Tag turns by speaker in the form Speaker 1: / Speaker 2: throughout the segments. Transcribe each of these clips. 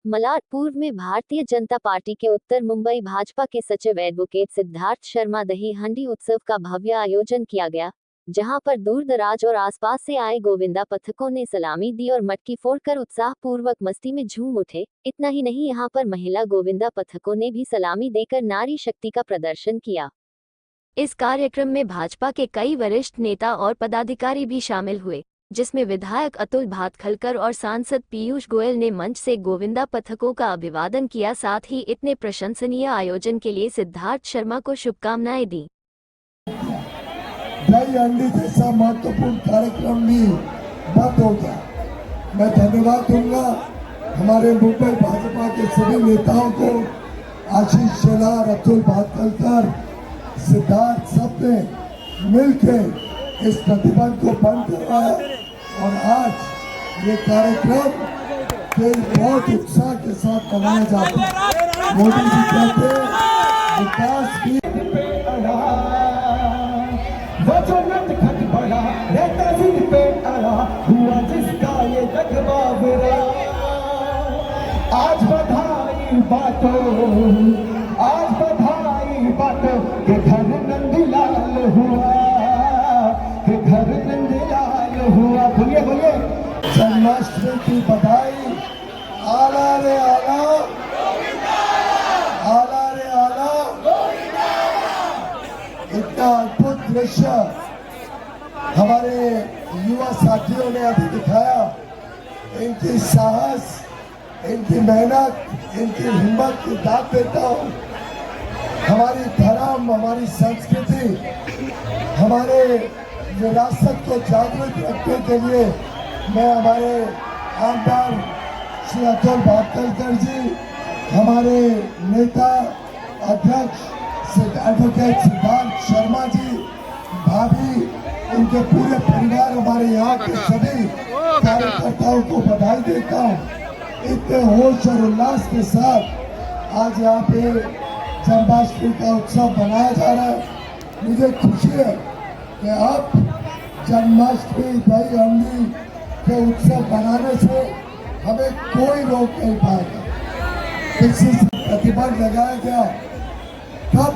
Speaker 1: मलाड पूर्व में भारतीय जनता पार्टी के उत्तर मुंबई भाजपा के सचिव एडवोकेट सिद्धार्थ शर्मा दही हंडी उत्सव का भव्य आयोजन किया गया, जहां पर दूर दराज और आसपास से आए गोविंदा पथकों ने सलामी दी और मटकी फोड़कर उत्साह पूर्वक मस्ती में झूम उठे। इतना ही नहीं, यहां पर महिला गोविंदा पथकों ने भी सलामी देकर नारी शक्ति का प्रदर्शन किया। इस कार्यक्रम में भाजपा के कई वरिष्ठ नेता और पदाधिकारी भी शामिल हुए, जिसमें विधायक अतुल भातखलकर और सांसद पीयूष गोयल ने मंच से गोविंदा पथकों का अभिवादन किया। साथ ही इतने प्रशंसनीय आयोजन के लिए सिद्धार्थ शर्मा को शुभकामनाएं दी।
Speaker 2: दही हंडी जैसा महत्वपूर्ण कार्यक्रम भी बंद हो गया। मैं धन्यवाद दूंगा हमारे मुंबई भाजपा के सभी नेताओं को, आशीष शेलार, अतुल भातखलकर, सिद्धार्थ, सबने मिलकर इस प्रतिबंध को बंद करवाया और आज ये कार्यक्रम बहुत उत्साह के साथ मनाया जाता है। मोदी जी कहते हैं विकास की बड़ा रहता सिर पे अड़ा हुआ जिसका ये जगबावरा। आज बधाई बातों के घर नंदलाल हुआ, के घर नंदलाल हुआ। बोलिए जन्माष्टमी की बधाई। आला रे आला, आला रे आला। इतना अद्भुत दृश्य हमारे युवा साथियों ने अभी दिखाया। इनकी साहस, इनकी मेहनत, इनकी हिम्मत की दाद देता हूँ। हमारी धर्म, हमारी संस्कृति, हमारे विरासत को जागृत रखने के लिए मैं हमारे आमदार श्री अतुल भातखलकर जी, हमारे नेता अध्यक्ष एडवोकेट सिद्धार्थ शर्मा जी, भाभी, उनके पूरे परिवार, हमारे यहाँ के सभी कार्यकर्ताओं को बधाई देता हूँ। इतने होश और उल्लास के साथ आज यहाँ पे जन्माष्टमी का उत्सव मनाया जा रहा है। मुझे खुशी है कि अब जन्माष्टमी दही हंडी के उत्सव मनाने से हमें कोई रोक नहीं पाएगा। किसी से प्रतिबंध लगाया गया तब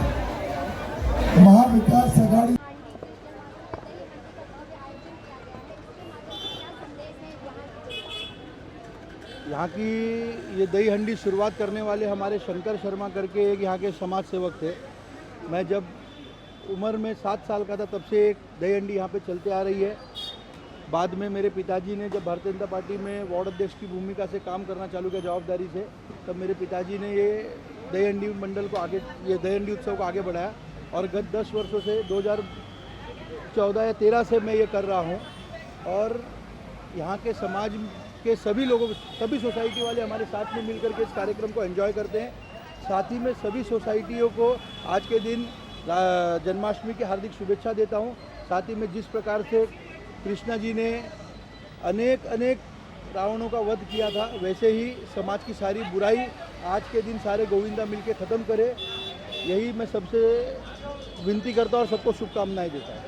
Speaker 2: महाविकास आघाड़ी
Speaker 3: यहाँ की ये दही हंडी शुरुआत करने वाले हमारे शंकर शर्मा करके एक यहाँ के समाज सेवक थे। मैं जब उम्र में 7 साल का था तब से एक दही हंडी यहाँ पे चलते आ रही है। बाद में मेरे पिताजी ने जब भारतीय जनता पार्टी में वार्ड अध्यक्ष की भूमिका से काम करना चालू किया जवाबदारी से, तब मेरे पिताजी ने ये दही हंडी मंडल को आगे, ये दही हंडी उत्सव को आगे बढ़ाया और गत 10 वर्षों से 2014 या 13 से मैं ये कर रहा हूँ। और यहाँ के समाज के सभी लोगों, सभी सोसाइटी वाले हमारे साथ में मिलकर के इस कार्यक्रम को एंजॉय करते हैं। साथ ही में सभी सोसाइटियों को आज के दिन जन्माष्टमी की हार्दिक शुभेच्छा देता हूँ। साथ ही में जिस प्रकार से कृष्णा जी ने अनेक रावणों का वध किया था, वैसे ही समाज की सारी बुराई आज के दिन सारे गोविंदा मिलके ख़त्म करे, यही मैं सबसे विनती करता हूँ और सबको शुभकामनाएं देता हूँ।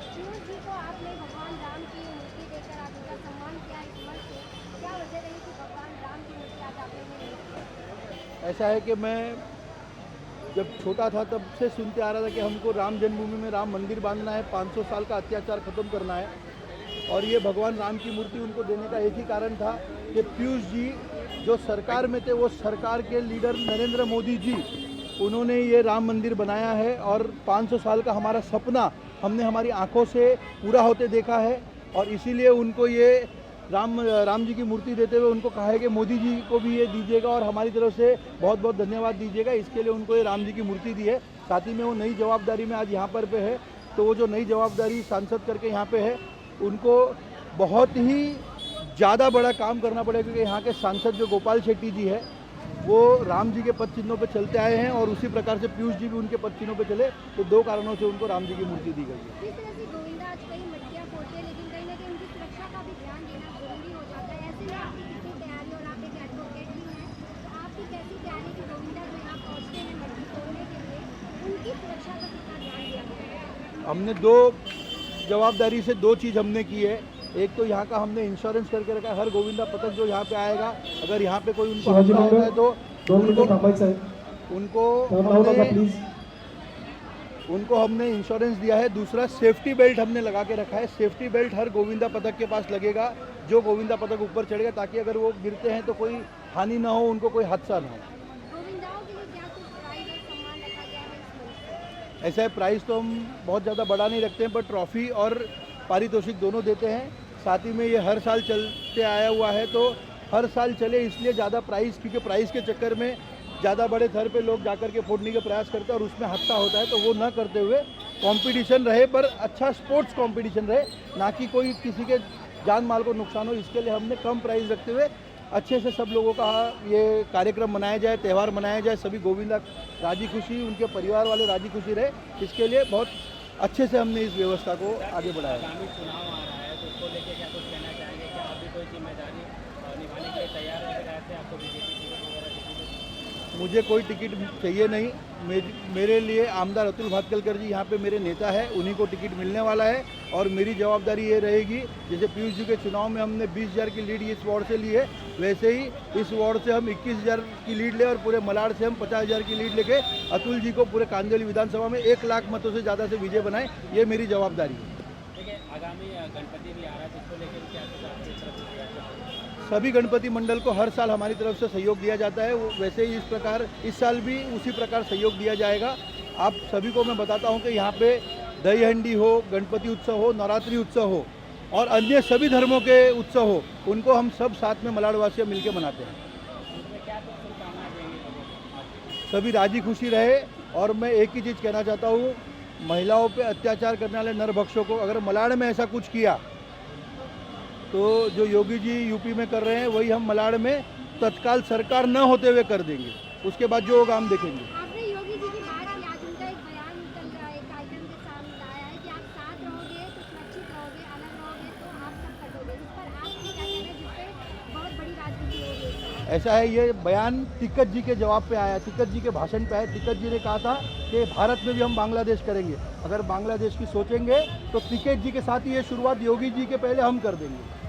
Speaker 3: ऐसा है कि मैं जब छोटा था तब से सुनते आ रहा था कि हमको राम जन्मभूमि में राम मंदिर बांधना है, 500 साल का अत्याचार ख़त्म करना है। और ये भगवान राम की मूर्ति उनको देने का एक ही कारण था कि पीयूष जी जो सरकार में थे, वो सरकार के लीडर नरेंद्र मोदी जी, उन्होंने ये राम मंदिर बनाया है और 500 साल का हमारा सपना हमने हमारी आंखों से पूरा होते देखा है। और इसीलिए उनको ये राम जी की मूर्ति देते हुए उनको कहा है कि मोदी जी को भी ये दीजिएगा और हमारी तरफ से बहुत बहुत धन्यवाद दीजिएगा। इसके लिए उनको ये राम जी की मूर्ति दी है। साथ ही में वो नई जवाबदारी में आज यहाँ पर पे है, तो वो जो नई जवाबदारी सांसद करके यहाँ पे है, उनको बहुत ही ज़्यादा बड़ा काम करना पड़ेगा, क्योंकि यहाँ के सांसद जो गोपाल शेट्टी जी है, वो राम जी के पद चिन्हों पर चलते आए हैं और उसी प्रकार से पीयूष जी भी उनके पद चिन्हों पर चले, तो 2 कारणों से उनको राम जी की मूर्ति दी गई है। हमने 2 जवाबदारी से 2 चीज़ हमने की है। एक तो यहाँ का हमने इंश्योरेंस करके रखा है, हर गोविंदा पतंग जो यहाँ पे आएगा, अगर यहाँ पे कोई उनको
Speaker 4: शिवाजी
Speaker 3: हमला होता
Speaker 4: मंडळ
Speaker 3: है तो
Speaker 4: 2 मिनिटं थांबायचं आहे.
Speaker 3: उनको
Speaker 4: प्लीज.
Speaker 3: हमने इंश्योरेंस दिया है। दूसरा सेफ्टी बेल्ट हमने लगा के रखा है। सेफ्टी बेल्ट हर गोविंदा पतंग के पास लगेगा, जो गोविंदा पतंग ऊपर चढ़ेगा, ताकि अगर वो गिरते हैं तो कोई हानि ना हो, उनको कोई हादसा ना हो।
Speaker 5: गोविंदाओं के लिए क्या कुछ प्राइज और सम्मान रखा गया है इस मंच पर?
Speaker 3: ऐसा है, प्राइस तो हम बहुत ज़्यादा बड़ा नहीं रखते हैं, पर ट्रॉफी और पारितोषिक दोनों देते हैं। साथ ही में ये हर साल चलते आया हुआ है, तो हर साल चले इसलिए ज़्यादा प्राइस, क्योंकि प्राइस के चक्कर में ज़्यादा बड़े थर पे लोग जाकर के फोड़ने का प्रयास करते हैं और उसमें हादसा होता है, तो वो ना करते हुए कंपटीशन रहे, पर अच्छा स्पोर्ट्स कंपटीशन रहे, ना कि कोई किसी के जान माल को नुकसान हो। इसके लिए हमने कम प्राइस रखते हुए अच्छे से सब लोगों का ये कार्यक्रम मनाया जाए, त्यौहार मनाया जाए, सभी गोविंदा राजी खुशी, उनके परिवार वाले राजी खुशी रहे, इसके लिए बहुत अच्छे से हमने इस व्यवस्था को आगे बढ़ाया।
Speaker 6: आगामी चुनाव आ रहा है तो उसको लेके क्या कुछ कहना चाहेंगे? क्या अभी कोई जिम्मेदारी निभाने के लिए तैयार है? ऐसे आपको बीजेपी
Speaker 3: मुझे कोई टिकट चाहिए नहीं। मेरे लिए आमदार अतुल भातखलकर जी यहाँ पे मेरे नेता है, उन्हीं को टिकट मिलने वाला है और मेरी जवाबदारी ये रहेगी, जैसे पीयूष जी के चुनाव में हमने 20,000 की लीड इस वार्ड से ली है, वैसे ही इस वार्ड से हम 21,000 की लीड ले और पूरे मलाड से हम 50,000 की लीड लेके अतुल जी को पूरे कांदिवली विधानसभा में 1 लाख मतों से ज़्यादा से विजय बनाए, ये मेरी जवाबदारी है।
Speaker 6: देखिए, आगामी गणपति भी आ रहा है, जिसको लेकर क्या कुछ आपकी तरफ से दिया जाता है?
Speaker 3: सभी गणपति मंडल को हर साल हमारी तरफ से सहयोग दिया जाता है, वैसे ही इस प्रकार इस साल भी उसी प्रकार सहयोग दिया जाएगा। आप सभी को मैं बताता हूं कि यहाँ पे दही हंडी हो, गणपति उत्सव हो, नवरात्रि उत्सव हो और अन्य सभी धर्मों के उत्सव हो, उनको हम सब साथ में मलाडवासी मिलकर मनाते हैं।
Speaker 6: उसमें क्या कुछ शुभकामनाएं देंगे लोगों को?
Speaker 3: सभी राजी खुशी रहे। और मैं एक ही चीज़ कहना चाहता हूँ, महिलाओं पे अत्याचार करने वाले नरभक्षों को, अगर मलाड में ऐसा कुछ किया तो जो योगी जी यूपी में कर रहे हैं वही हम मलाड में तत्काल सरकार न होते हुए कर देंगे। उसके बाद जो होगा हम देखेंगे।
Speaker 5: आपने योगी जी की बात की, आज उनका एक बयान निकल रहा है, कार्यक्रम के सामने आया है कि आप साथ रहोगे तो सुरक्षित रहोगे, अलग रहोगे तो आप सब कटोगे। इस पर आपकी क्या कहना है, जिसपे बहुत बड़ी राजनीति हो रही है?
Speaker 3: ऐसा है, ये बयान टिक्कत जी के जवाब पे आया, टिक्कत जी के भाषण पे आया। टिक्कत जी ने कहा था कि भारत में भी हम बांग्लादेश करेंगे। अगर बांग्लादेश की सोचेंगे तो टिक्कत जी के साथ ही ये शुरुआत योगी जी के पहले हम कर देंगे।